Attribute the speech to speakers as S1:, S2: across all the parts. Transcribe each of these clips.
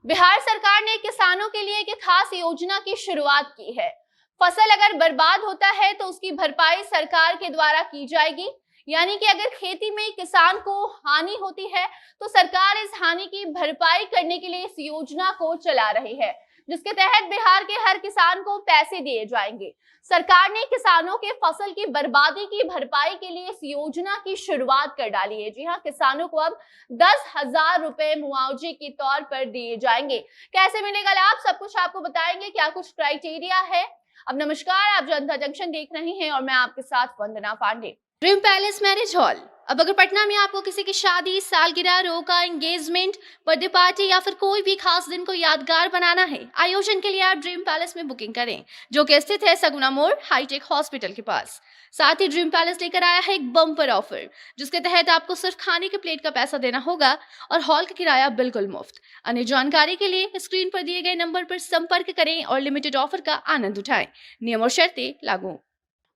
S1: बिहार सरकार ने किसानों के लिए एक खास योजना की शुरुआत की है। फसल अगर बर्बाद होता है तो उसकी भरपाई सरकार के द्वारा की जाएगी। यानी कि अगर खेती में किसान को हानि होती है तो सरकार इस हानि की भरपाई करने के लिए इस योजना को चला रही है, जिसके तहत बिहार के हर किसान को पैसे दिए जाएंगे। सरकार ने किसानों के फसल की बर्बादी की भरपाई के लिए इस योजना की शुरुआत कर डाली है। जी हाँ, किसानों को अब 10,000 रुपए मुआवजे के तौर पर दिए जाएंगे। कैसे मिलेगा लाभ, सब कुछ आपको बताएंगे। क्या कुछ क्राइटेरिया है। अब नमस्कार, आप जनता जंक्शन देख रहे हैं और मैं आपके साथ Vandana Pandey. Dream palace marriage hall. अब अगर पटना में आपको किसी की शादी, सालगिरह, रोका, एंगेजमेंट, बर्थडे पार्टी या फिर कोई भी खास दिन को यादगार बनाना है, आयोजन के लिए आप ड्रीम पैलेस में बुकिंग करें, जो कि स्थित है सगुना मोड़ हाईटेक हॉस्पिटल के पास। साथ ही ड्रीम पैलेस लेकर आया है एक बम्पर ऑफर, जिसके तहत आपको सिर्फ खाने के प्लेट का पैसा देना होगा और हॉल का किराया बिल्कुल मुफ्त। अन्य जानकारी के लिए स्क्रीन पर दिए गए नंबर पर संपर्क करें और लिमिटेड ऑफर का आनंद उठाएं। नियम और शर्तें लागू।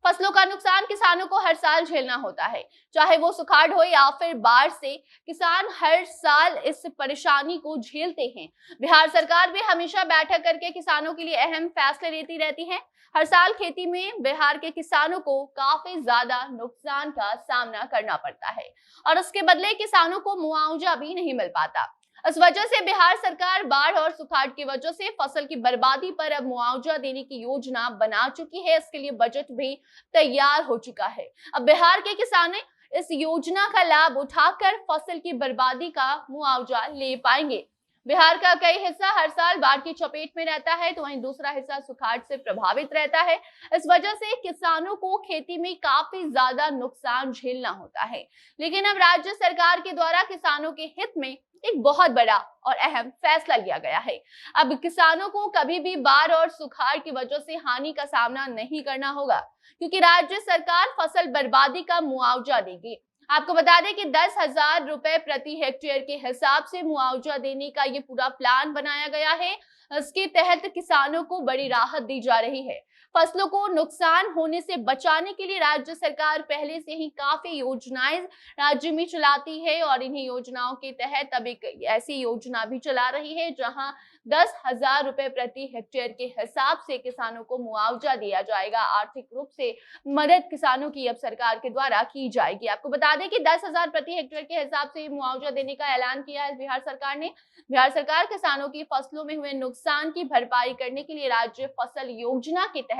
S1: फसलों का नुकसान किसानों को हर साल झेलना होता है, चाहे वो सुखाड़ हो या फिर बाढ़ से। किसान हर साल इस परेशानी को झेलते हैं। बिहार सरकार भी हमेशा बैठक करके किसानों के लिए अहम फैसले लेती रहती है। हर साल खेती में बिहार के किसानों को काफी ज्यादा नुकसान का सामना करना पड़ता है और उसके बदले किसानों को मुआवजा भी नहीं मिल पाता। इस वजह से बिहार सरकार बाढ़ और सुखाड़ की वजह से फसल की बर्बादी पर अब मुआवजा देने की योजना बना चुकी है। इसके लिए बजट भी तैयार हो चुका है। अब बिहार के किसान इस योजना का लाभ उठाकर फसल की बर्बादी का मुआवजा ले पाएंगे। बिहार का कई हिस्सा हर साल बाढ़ की चपेट में रहता है, तो वहीं दूसरा हिस्सा सुखाड़ से प्रभावित रहता है। इस वजह से किसानों को खेती में काफी ज्यादा नुकसान झेलना होता है। लेकिन अब राज्य सरकार के द्वारा किसानों के हित में एक बहुत बड़ा और अहम फैसला लिया गया है। अब किसानों को कभी भी बाढ़ और सुखाड़ की वजह से हानि का सामना नहीं करना होगा, क्योंकि राज्य सरकार फसल बर्बादी का मुआवजा देगी। आपको बता दें कि 10,000 रुपए प्रति हेक्टेयर के हिसाब से मुआवजा देने का ये पूरा प्लान बनाया गया है। इसके तहत किसानों को बड़ी राहत दी जा रही है। फसलों को नुकसान होने से बचाने के लिए राज्य सरकार पहले से ही काफी योजनाएं राज्य में चलाती है और इन्हीं योजनाओं के तहत अब एक ऐसी योजना भी चला रही है जहां 10,000 रुपए प्रति हेक्टेयर के हिसाब से किसानों को मुआवजा दिया जाएगा। आर्थिक रूप से मदद किसानों की अब सरकार के द्वारा की जाएगी। आपको बता दें कि 10,000 प्रति हेक्टेयर के हिसाब से मुआवजा देने का ऐलान किया है बिहार सरकार ने। बिहार सरकार किसानों की फसलों में हुए नुकसान की भरपाई करने के लिए राज्य फसल योजना के तहत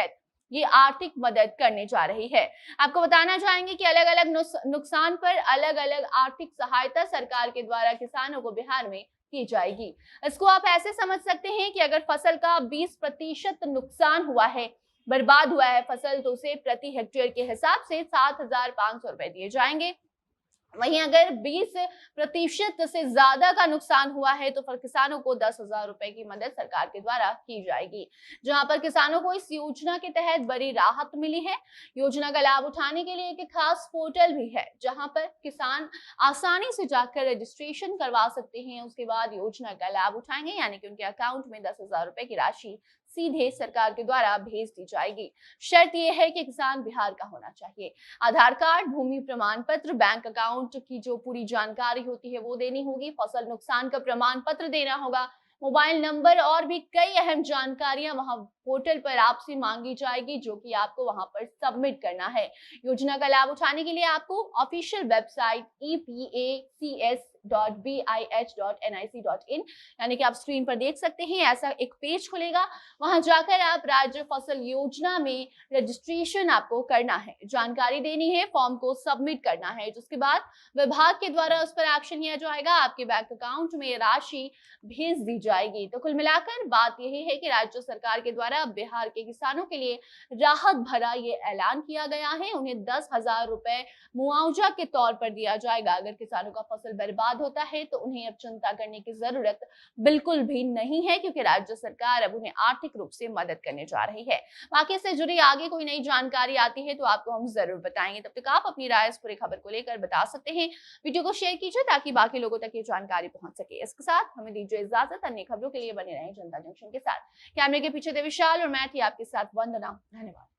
S1: ये आर्थिक मदद करने जा रही है। आपको बताना चाहेंगे कि अलग अलग नुकसान पर अलग अलग आर्थिक सहायता सरकार के द्वारा किसानों को बिहार में की जाएगी। इसको आप ऐसे समझ सकते हैं कि अगर फसल का 20% नुकसान हुआ है, बर्बाद हुआ है फसल, तो उसे प्रति हेक्टेयर के हिसाब से 7,500 रुपए दिए जाएंगे। वहीं अगर 20% से ज्यादा का नुकसान हुआ है तो फिर किसानों को 10,000 रुपए की मदद सरकार के द्वारा की जाएगी, जहां पर किसानों को इस योजना के तहत बड़ी राहत मिली है। योजना का लाभ उठाने के लिए एक खास पोर्टल भी है, जहां पर किसान आसानी से जाकर रजिस्ट्रेशन करवा सकते हैं। उसके बाद योजना का लाभ उठाएंगे, यानी कि उनके अकाउंट में 10,000 रुपए की राशि सीधे सरकार के द्वारा भेज दी जाएगी। शर्त यह है कि किसान बिहार का होना चाहिए। आधार कार्ड, भूमि प्रमाण पत्र, बैंक अकाउंट की जो पूरी जानकारी होती है वो देनी होगी। फसल नुकसान का प्रमाण पत्र देना होगा। मोबाइल नंबर और भी कई अहम जानकारियां वहां पोर्टल पर आपसे मांगी जाएगी, जो कि आपको वहां पर सबमिट करना है। योजना का लाभ उठाने के लिए आपको ऑफिशियल वेबसाइट epacs.bih.nic.in, यानी कि आप स्क्रीन पर देख सकते हैं, ऐसा एक पेज खुलेगा। वहां जाकर आप राज्य फसल योजना में रजिस्ट्रेशन आपको करना है, जानकारी देनी है, फॉर्म को सबमिट करना है, जिसके बाद विभाग के द्वारा उस पर एक्शन लिया जाएगा। आपके बैंक अकाउंट में राशि भेज दी जाएगी। तो कुल मिलाकर बात यही है कि राज्य सरकार के द्वारा बिहार के किसानों के लिए राहत भरा ये ऐलान किया गया है। उन्हें 10,000 रुपए मुआवजा के तौर पर दिया जाएगा। अगर किसानों का फसल बर्बाद होता है तो उन्हें अब चिंता करने की जरूरत बिल्कुल भी नहीं है, क्योंकि राज्य सरकार अब उन्हें आर्थिक रूप से मदद करने जा रही है। बाकी से जुड़ी आगे कोई नई जानकारी आती है तो आपको हम जरूर बताएंगे। तब तक आप अपनी राय इस पूरी खबर को लेकर बता सकते हैं। वीडियो को शेयर कीजिए ताकि बाकी लोगों तक ये जानकारी पहुंच सके। इसके साथ हमें दीजिए इजाजत। अन्य खबरों के लिए बने रहें जनता जंक्शन के साथ। कैमरे के पीछे देविशाल और मैं थी आपके साथ वंदना। धन्यवाद।